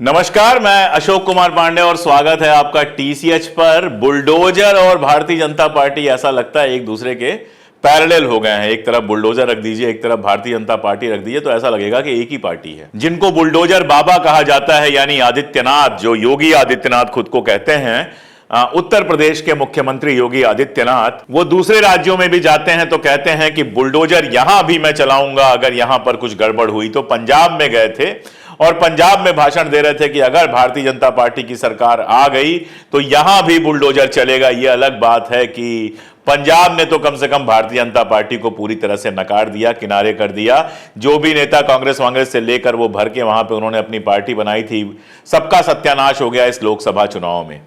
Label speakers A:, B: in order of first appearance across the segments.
A: नमस्कार, मैं अशोक कुमार पांडे और स्वागत है आपका टीसीएच पर। बुलडोजर और भारतीय जनता पार्टी ऐसा लगता है एक दूसरे के पैरेलल हो गए हैं। एक तरफ बुलडोजर रख दीजिए, एक तरफ भारतीय जनता पार्टी रख दीजिए तो ऐसा लगेगा कि एक ही पार्टी है। जिनको बुलडोजर बाबा कहा जाता है यानी आदित्यनाथ, जो योगी आदित्यनाथ खुद को कहते हैं, उत्तर प्रदेश के मुख्यमंत्री योगी आदित्यनाथ, वो दूसरे राज्यों में भी जाते हैं तो कहते हैं कि बुलडोजर यहां भी मैं चलाऊंगा अगर यहां पर कुछ गड़बड़ हुई। तो पंजाब में गए थे और पंजाब में भाषण दे रहे थे कि अगर भारतीय जनता पार्टी की सरकार आ गई तो यहां भी बुलडोजर चलेगा। यह अलग बात है कि पंजाब ने तो कम से कम भारतीय जनता पार्टी को पूरी तरह से नकार दिया, किनारे कर दिया। जो भी नेता कांग्रेस से लेकर वो भर के वहां पे उन्होंने अपनी पार्टी बनाई थी, सबका सत्यानाश हो गया इस लोकसभा चुनाव में।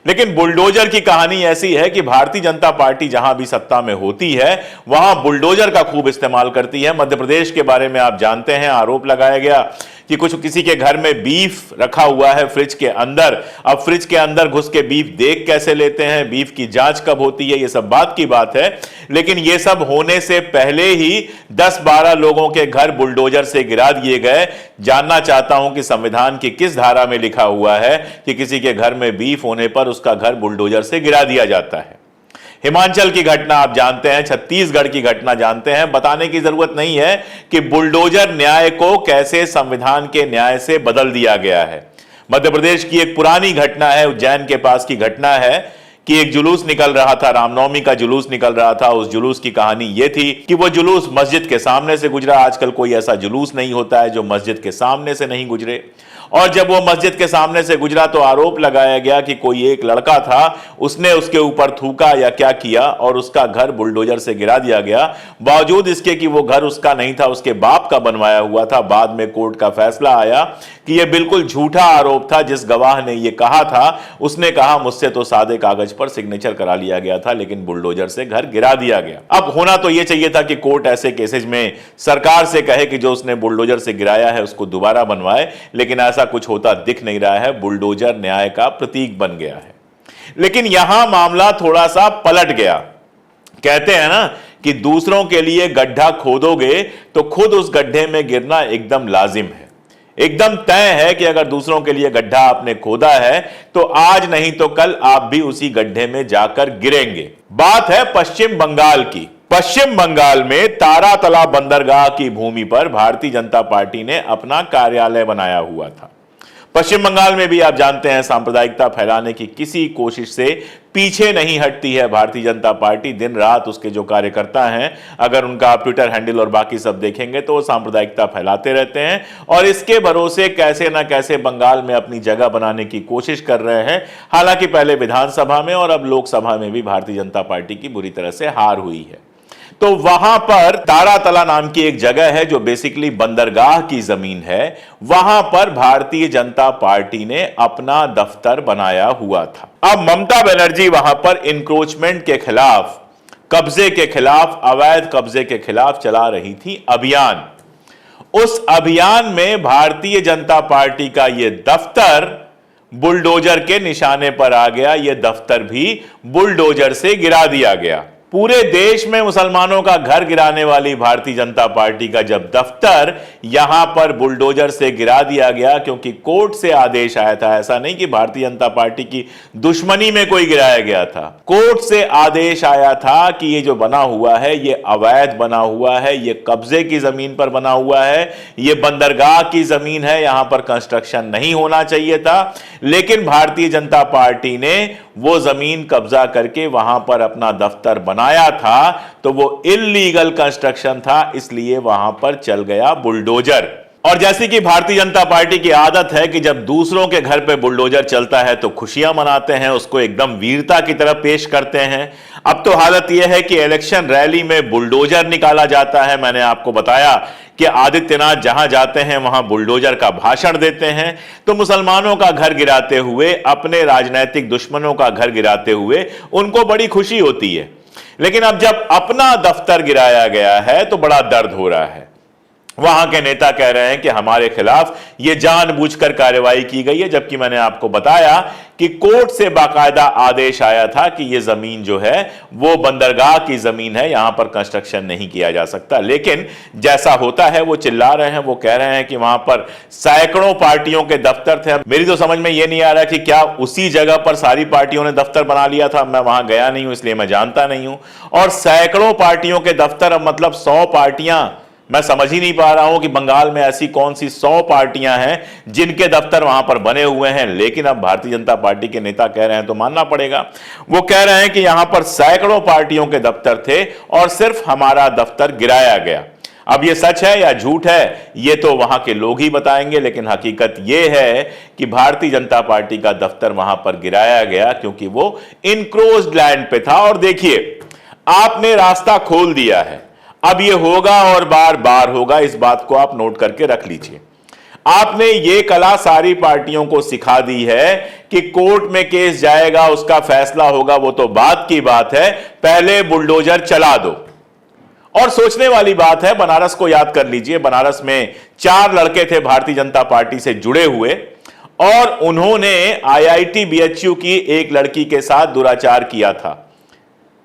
A: लेकिन बुलडोजर की कहानी ऐसी है कि भारतीय जनता पार्टी जहां भी सत्ता में होती है वहां बुलडोजर का खूब इस्तेमाल करती है। मध्य प्रदेश के बारे में आप जानते हैं, आरोप लगाया गया कि किसी के घर में बीफ रखा हुआ है फ्रिज के अंदर। अब फ्रिज के अंदर घुस के बीफ देख कैसे लेते हैं, बीफ की जांच कब होती है, ये सब बात की बात है। लेकिन ये सब होने से पहले ही 10-12 लोगों के घर बुलडोजर से गिरा दिए गए। जानना चाहता हूं कि संविधान की किस धारा में लिखा हुआ है कि किसी के घर में बीफ होने पर उसका घर बुलडोजर से गिरा दिया जाता है। हिमाचल की घटना आप जानते हैं, छत्तीसगढ़ की घटना जानते हैं, बताने की जरूरत नहीं है कि बुलडोजर न्याय को कैसे संविधान के न्याय से बदल दिया गया है। मध्य प्रदेश की एक पुरानी घटना है, उज्जैन के पास की घटना है कि एक जुलूस निकल रहा था, रामनवमी का जुलूस निकल रहा था। उस जुलूस की कहानी यह थी कि वो जुलूस मस्जिद के सामने से गुजरा। आजकल कोई ऐसा जुलूस नहीं होता है जो मस्जिद के सामने से नहीं गुजरे। और जब वो मस्जिद के सामने से गुजरा तो आरोप लगाया गया कि कोई एक लड़का था, उसने उसके ऊपर थूका या क्या किया और उसका घर बुलडोजर से गिरा दिया गया। बावजूद इसके कि वो घर उसका नहीं था, उसके बाप का बनवाया हुआ था। बाद में कोर्ट का फैसला आया कि यह बिल्कुल झूठा आरोप था। जिस गवाह ने यह कहा था उसने कहा मुझसे तो सादे कागज पर सिग्नेचर करा लिया गया था, लेकिन बुलडोजर से घर गिरा दिया गया। अब होना तो यह चाहिए था कि कोर्ट ऐसे केसेज में सरकार से कहे कि जो उसने बुलडोजर से गिराया है उसको दोबारा बनवाए, लेकिन ऐसा कुछ होता दिख नहीं रहा है। बुलडोजर न्याय का प्रतीक बन गया है। लेकिन यहां मामला थोड़ा सा पलट गया। कहते हैं ना कि दूसरों के लिए गड्ढा खोदोगे तो खुद उस गड्ढे में गिरना एकदम लाजिम है। एकदम तय है कि अगर दूसरों के लिए गड्ढा आपने खोदा है तो आज नहीं तो कल आप भी उसी गड्ढे में जाकर गिरेंगे। बात है पश्चिम बंगाल की। पश्चिम बंगाल में तारातला बंदरगाह की भूमि पर भारतीय जनता पार्टी ने अपना कार्यालय बनाया हुआ था। पश्चिम बंगाल में भी आप जानते हैं सांप्रदायिकता फैलाने की किसी कोशिश से पीछे नहीं हटती है भारतीय जनता पार्टी। दिन रात उसके जो कार्यकर्ता हैं, अगर उनका आप ट्विटर हैंडल और बाकी सब देखेंगे तो वो सांप्रदायिकता फैलाते रहते हैं और इसके भरोसे कैसे ना कैसे बंगाल में अपनी जगह बनाने की कोशिश कर रहे हैं। हालांकि पहले विधानसभा में और अब लोकसभा में भी भारतीय जनता पार्टी की बुरी तरह से हार हुई है। तो वहां पर तारातला नाम की एक जगह है जो बेसिकली बंदरगाह की जमीन है। वहां पर भारतीय जनता पार्टी ने अपना दफ्तर बनाया हुआ था। अब ममता बनर्जी वहां पर इंक्रोचमेंट के खिलाफ, कब्जे के खिलाफ, अवैध कब्जे के खिलाफ चला रही थी अभियान। उस अभियान में भारतीय जनता पार्टी का यह दफ्तर बुलडोजर के निशाने पर आ गया। यह दफ्तर भी बुलडोजर से गिरा दिया गया। पूरे देश में मुसलमानों का घर गिराने वाली भारतीय जनता पार्टी का जब दफ्तर यहां पर बुलडोजर से गिरा दिया गया, क्योंकि कोर्ट से आदेश आया था। ऐसा नहीं कि भारतीय जनता पार्टी की दुश्मनी में कोई गिराया गया था। कोर्ट से आदेश आया था कि ये जो बना हुआ है ये अवैध बना हुआ है, ये कब्जे की जमीन पर बना हुआ है, ये बंदरगाह की जमीन है, यहां पर कंस्ट्रक्शन नहीं होना चाहिए था। लेकिन भारतीय जनता पार्टी ने वो जमीन कब्जा करके वहां पर अपना दफ्तर बनाया था, तो वो इल्लीगल कंस्ट्रक्शन था, इसलिए वहां पर चल गया बुलडोजर। और जैसे कि भारतीय जनता पार्टी की आदत है कि जब दूसरों के घर पे बुलडोजर चलता है तो खुशियां मनाते हैं, उसको एकदम वीरता की तरह पेश करते हैं। अब तो हालत यह है कि इलेक्शन रैली में बुलडोजर निकाला जाता है। मैंने आपको बताया कि आदित्यनाथ जहां जाते हैं वहां बुलडोजर का भाषण देते हैं। तो मुसलमानों का घर गिराते हुए, अपने राजनीतिक दुश्मनों का घर गिराते हुए उनको बड़ी खुशी होती है। लेकिन अब जब अपना दफ्तर गिराया गया है तो बड़ा दर्द हो रहा है। वहां के नेता कह रहे हैं कि हमारे खिलाफ यह जानबूझकर कार्रवाई की गई है, जबकि मैंने आपको बताया कि कोर्ट से बाकायदा आदेश आया था कि यह जमीन जो है वो बंदरगाह की जमीन है, यहां पर कंस्ट्रक्शन नहीं किया जा सकता। लेकिन जैसा होता है वो चिल्ला रहे हैं, वो कह रहे हैं कि वहां पर सैकड़ों पार्टियों के दफ्तर थे। मेरी तो समझ में यह नहीं आ रहा कि क्या उसी जगह पर सारी पार्टियों ने दफ्तर बना लिया था। मैं वहां गया नहीं हूं, इसलिए मैं जानता नहीं हूं। और सैकड़ों पार्टियों के दफ्तर, मतलब 100 पार्टियां। मैं समझ ही नहीं पा रहा हूं कि बंगाल में ऐसी कौन सी 100 पार्टियां हैं जिनके दफ्तर वहां पर बने हुए हैं। लेकिन अब भारतीय जनता पार्टी के नेता कह रहे हैं तो मानना पड़ेगा। वो कह रहे हैं कि यहां पर सैकड़ों पार्टियों के दफ्तर थे और सिर्फ हमारा दफ्तर गिराया गया। अब ये सच है या झूठ है, ये तो वहां के लोग ही बताएंगे, लेकिन हकीकत ये है कि भारतीय जनता पार्टी का दफ्तर वहां पर गिराया गया क्योंकि वो इनक्रोच्ड लैंड पे था। और देखिए, आपने रास्ता खोल दिया है, अब ये होगा और बार बार होगा, इस बात को आप नोट करके रख लीजिए। आपने ये कला सारी पार्टियों को सिखा दी है कि कोर्ट में केस जाएगा, उसका फैसला होगा, वो तो बात की बात है, पहले बुलडोजर चला दो। और सोचने वाली बात है, बनारस को याद कर लीजिए। बनारस में 4 लड़के थे भारतीय जनता पार्टी से जुड़े हुए और उन्होंने IIT BHU की एक लड़की के साथ दुराचार किया था।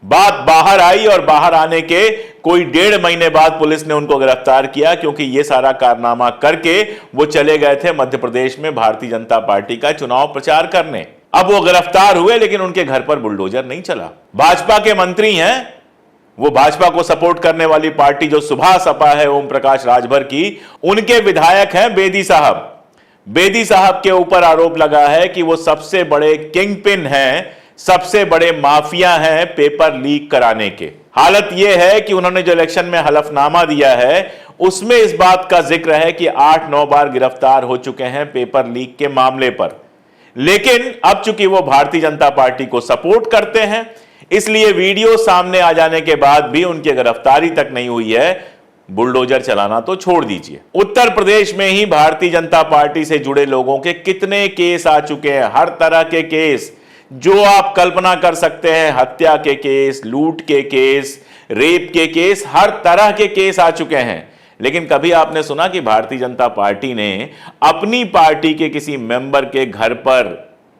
A: बात बाहर आई और बाहर आने के कोई 1.5 महीने बाद पुलिस ने उनको गिरफ्तार किया, क्योंकि यह सारा कारनामा करके वो चले गए थे मध्य प्रदेश में भारतीय जनता पार्टी का चुनाव प्रचार करने। अब वो गिरफ्तार हुए, लेकिन उनके घर पर बुलडोजर नहीं चला। भाजपा के मंत्री हैं, वो भाजपा को सपोर्ट करने वाली पार्टी जो सुबह सपा है ओम प्रकाश राजभर की, उनके विधायक हैं बेदी साहब। बेदी साहब के ऊपर आरोप लगा है कि वो सबसे बड़े किंग पिन हैं, सबसे बड़े माफिया हैं पेपर लीक कराने के। हालत यह है कि उन्होंने जो इलेक्शन में हलफनामा दिया है उसमें इस बात का जिक्र है कि 8-9 बार गिरफ्तार हो चुके हैं पेपर लीक के मामले पर। लेकिन अब चूंकि वो भारतीय जनता पार्टी को सपोर्ट करते हैं, इसलिए वीडियो सामने आ जाने के बाद भी उनकी गिरफ्तारी तक नहीं हुई है। बुलडोजर चलाना तो छोड़ दीजिए, उत्तर प्रदेश में ही भारतीय जनता पार्टी से जुड़े लोगों के कितने केस आ चुके हैं, हर तरह के केस जो आप कल्पना कर सकते हैं, हत्या के केस, लूट के केस, रेप के केस, हर तरह के केस आ चुके हैं। लेकिन कभी आपने सुना कि भारतीय जनता पार्टी ने अपनी पार्टी के किसी मेंबर के घर पर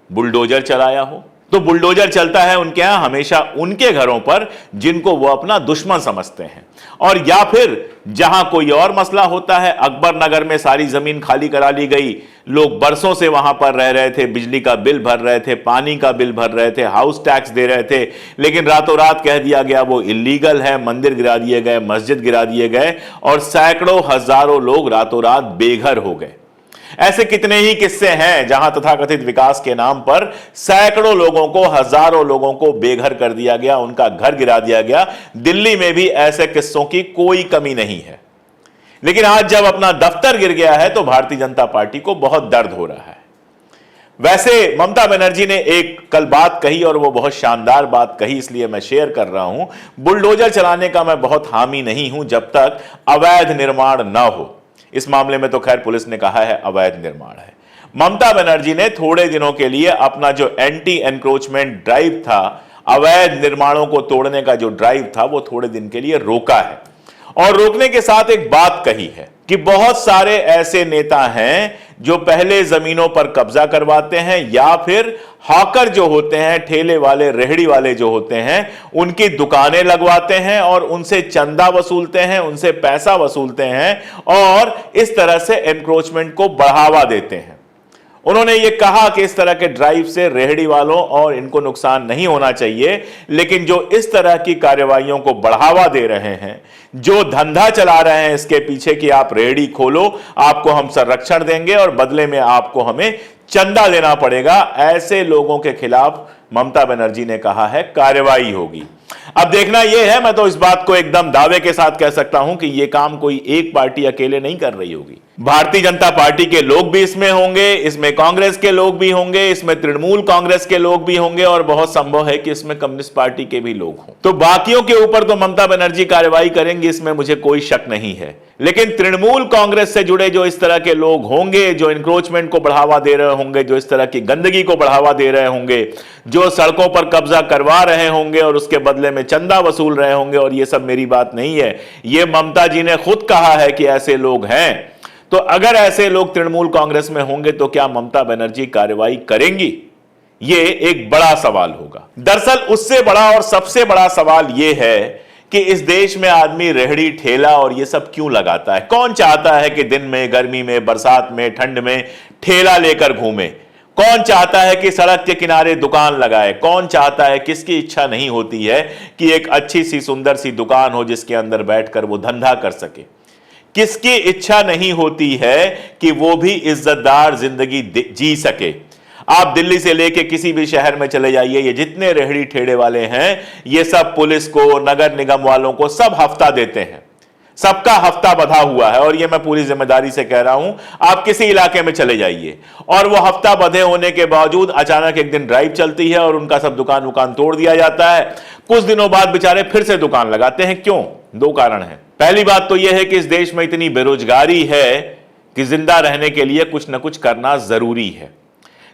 A: बुलडोजर चलाया हो? तो बुलडोजर चलता है उनके यहां हमेशा उनके घरों पर जिनको वो अपना दुश्मन समझते हैं, और या फिर जहां कोई और मसला होता है। अकबर नगर में सारी जमीन खाली करा ली गई, लोग बरसों से वहां पर रह रहे थे, बिजली का बिल भर रहे थे, पानी का बिल भर रहे थे, हाउस टैक्स दे रहे थे, लेकिन रातों रात कह दिया गया वो इलीगल है, मंदिर गिरा दिए गए, मस्जिद गिरा दिए गए और सैकड़ों हजारों लोग रातों रात बेघर हो गए। ऐसे कितने ही किस्से हैं जहां तथाकथित विकास के नाम पर सैकड़ों लोगों को, हजारों लोगों को बेघर कर दिया गया, उनका घर गिरा दिया गया। दिल्ली में भी ऐसे किस्सों की कोई कमी नहीं है। लेकिन आज जब अपना दफ्तर गिर गया है तो भारतीय जनता पार्टी को बहुत दर्द हो रहा है। वैसे ममता बनर्जी ने एक कल बात कही और वो बहुत शानदार बात कही, इसलिए मैं शेयर कर रहा हूं। बुलडोजर चलाने का मैं बहुत हामी नहीं हूं जब तक अवैध निर्माण न हो। इस मामले में तो खैर पुलिस ने कहा है अवैध निर्माण है। ममता बनर्जी ने थोड़े दिनों के लिए अपना जो एंटी एनक्रोचमेंट ड्राइव था, अवैध निर्माणों को तोड़ने का जो ड्राइव था, वो थोड़े दिन के लिए रोका है। और रोकने के साथ एक बात कही है कि बहुत सारे ऐसे नेता हैं जो पहले जमीनों पर कब्जा करवाते हैं या फिर हॉकर जो होते हैं, ठेले वाले, रेहड़ी वाले जो होते हैं, उनकी दुकानें लगवाते हैं और उनसे चंदा वसूलते हैं, उनसे पैसा वसूलते हैं और इस तरह से एनक्रोचमेंट को बढ़ावा देते हैं। उन्होंने ये कहा कि इस तरह के ड्राइव से रेहड़ी वालों और इनको नुकसान नहीं होना चाहिए, लेकिन जो इस तरह की कार्रवाइयों को बढ़ावा दे रहे हैं, जो धंधा चला रहे हैं इसके पीछे कि आप रेहड़ी खोलो, आपको हम संरक्षण देंगे और बदले में आपको हमें चंदा देना पड़ेगा, ऐसे लोगों के खिलाफ ममता बनर्जी ने कहा है कार्रवाई होगी। अब देखना यह है, मैं तो इस बात को एकदम दावे के साथ कह सकता हूं कि यह काम कोई एक पार्टी अकेले नहीं कर रही होगी। भारतीय जनता पार्टी के लोग भी इसमें होंगे, इसमें कांग्रेस के लोग भी होंगे, इसमें तृणमूल कांग्रेस के लोग भी होंगे और बहुत संभव है कि इसमें कम्युनिस्ट पार्टी के भी लोग हों। तो बाकियों के ऊपर तो ममता बनर्जी कार्रवाई करेंगी, इसमें मुझे कोई शक नहीं है। लेकिन तृणमूल कांग्रेस से जुड़े जो इस तरह के लोग होंगे, जो इंक्रोचमेंट को बढ़ावा दे रहे होंगे, जो इस तरह की गंदगी को बढ़ावा दे रहे होंगे, जो सड़कों पर कब्जा करवा रहे होंगे और उसके बदले में चंदा वसूल रहे होंगे, और ये सब मेरी बात नहीं है, ये ममता जी ने खुद कहा है कि ऐसे लोग हैं। तो अगर ऐसे लोग तृणमूल कांग्रेस में होंगे तो क्या ममता बनर्जी कार्रवाई करेंगी? यह एक बड़ा सवाल होगा। दरअसल उससे बड़ा और सबसे बड़ा सवाल यह है कि इस देश में आदमी रेहड़ी ठेला और यह सब क्यों लगाता है? कौन चाहता है कि दिन में, गर्मी में, बरसात में, ठंड में ठेला लेकर घूमे? कौन चाहता है कि सड़क के किनारे दुकान लगाए? कौन चाहता है, किसकी इच्छा नहीं होती है कि एक अच्छी सी सुंदर सी दुकान हो जिसके अंदर बैठकर वो धंधा कर सके? किसकी इच्छा नहीं होती है कि वो भी इज्जतदार जिंदगी जी सके? आप दिल्ली से लेके किसी भी शहर में चले जाइए, ये जितने रेहड़ी ठेले वाले हैं, ये सब पुलिस को, नगर निगम वालों को सब हफ्ता देते हैं। सबका हफ्ता बंधा हुआ है और ये मैं पूरी जिम्मेदारी से कह रहा हूं। आप किसी इलाके में चले जाइए और वो हफ्ता बंधे होने के बावजूद अचानक एक दिन ड्राइव चलती है और उनका सब दुकान तोड़ दिया जाता है। कुछ दिनों बाद बेचारे फिर से दुकान लगाते हैं। क्यों? दो कारण हैं। पहली बात तो यह है कि इस देश में इतनी बेरोजगारी है कि जिंदा रहने के लिए कुछ ना कुछ करना जरूरी है।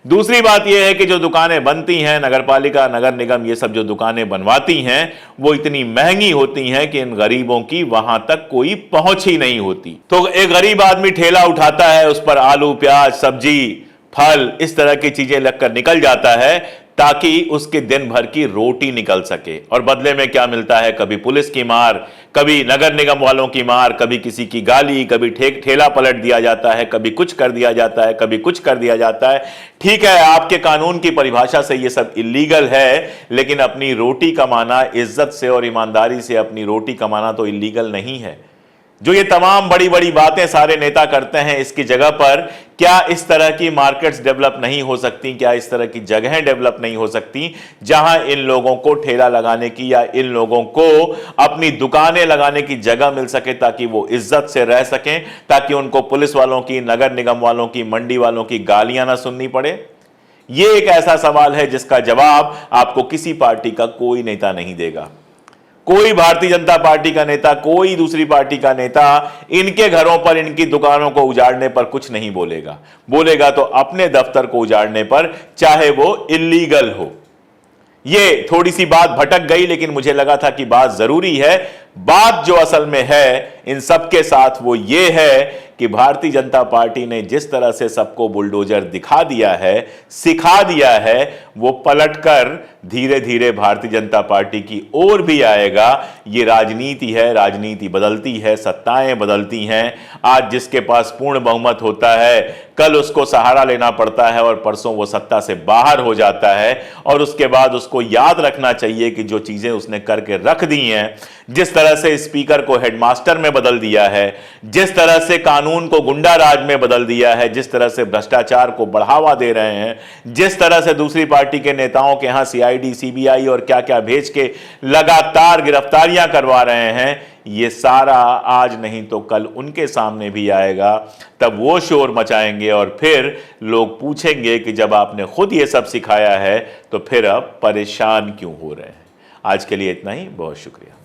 A: दूसरी बात यह है कि जो दुकानें बनती हैं, नगरपालिका, नगर निगम, ये सब जो दुकानें बनवाती हैं, वो इतनी महंगी होती हैं कि इन गरीबों की वहां तक कोई पहुंच ही नहीं होती। तो एक गरीब आदमी ठेला उठाता है, उस पर आलू, प्याज, सब्जी, फल, इस तरह की चीजें लगकर निकल जाता है ताकि उसके दिन भर की रोटी निकल सके। और बदले में क्या मिलता है? कभी पुलिस की मार, कभी नगर निगम वालों की मार, कभी किसी की गाली, कभी ठेला पलट दिया जाता है, कभी कुछ कर दिया जाता है, कभी कुछ कर दिया जाता है। ठीक है, आपके कानून की परिभाषा से ये सब इल्लीगल है, लेकिन अपनी रोटी कमाना, इज्जत से और ईमानदारी से अपनी रोटी कमाना तो इल्लीगल नहीं है। जो ये तमाम बड़ी बड़ी बातें सारे नेता करते हैं, इसकी जगह पर क्या इस तरह की मार्केट्स डेवलप नहीं हो सकती? क्या इस तरह की जगहें डेवलप नहीं हो सकती जहां इन लोगों को ठेला लगाने की या इन लोगों को अपनी दुकानें लगाने की जगह मिल सके, ताकि वो इज्जत से रह सकें, ताकि उनको पुलिस वालों की, नगर निगम वालों की, मंडी वालों की गालियां ना सुननी पड़े? ये एक ऐसा सवाल है जिसका जवाब आपको किसी पार्टी का कोई नेता नहीं देगा। कोई भारतीय जनता पार्टी का नेता, कोई दूसरी पार्टी का नेता इनके घरों पर, इनकी दुकानों को उजाड़ने पर कुछ नहीं बोलेगा। बोलेगा तो अपने दफ्तर को उजाड़ने पर, चाहे वो इल्लीगल हो। ये थोड़ी सी बात भटक गई, लेकिन मुझे लगा था कि बात जरूरी है। बात जो असल में है इन सबके साथ वो ये है कि भारतीय जनता पार्टी ने जिस तरह से सबको बुलडोजर दिखा दिया है, सिखा दिया है, वो पलटकर धीरे धीरे भारतीय जनता पार्टी की ओर भी आएगा। ये राजनीति है, राजनीति बदलती है, सत्ताएं बदलती हैं। आज जिसके पास पूर्ण बहुमत होता है, कल उसको सहारा लेना पड़ता है और परसों वो सत्ता से बाहर हो जाता है। और उसके बाद उसको याद रखना चाहिए कि जो चीजें उसने करके रख दी हैं, जिस तरह से स्पीकर को हेडमास्टर में बदल दिया है, जिस तरह से कानून को गुंडा राज में बदल दिया है, जिस तरह से भ्रष्टाचार को बढ़ावा दे रहे हैं, जिस तरह से दूसरी पार्टी के नेताओं के यहां सीआईडी, सीबीआई और क्या क्या भेज के लगातार गिरफ्तारियां करवा रहे हैं, ये सारा आज नहीं तो कल उनके सामने भी आएगा। तब वो शोर मचाएंगे और फिर लोग पूछेंगे कि जब आपने खुद ये सब सिखाया है तो फिर अब परेशान क्यों हो रहे हैं। आज के लिए इतना ही, बहुत शुक्रिया।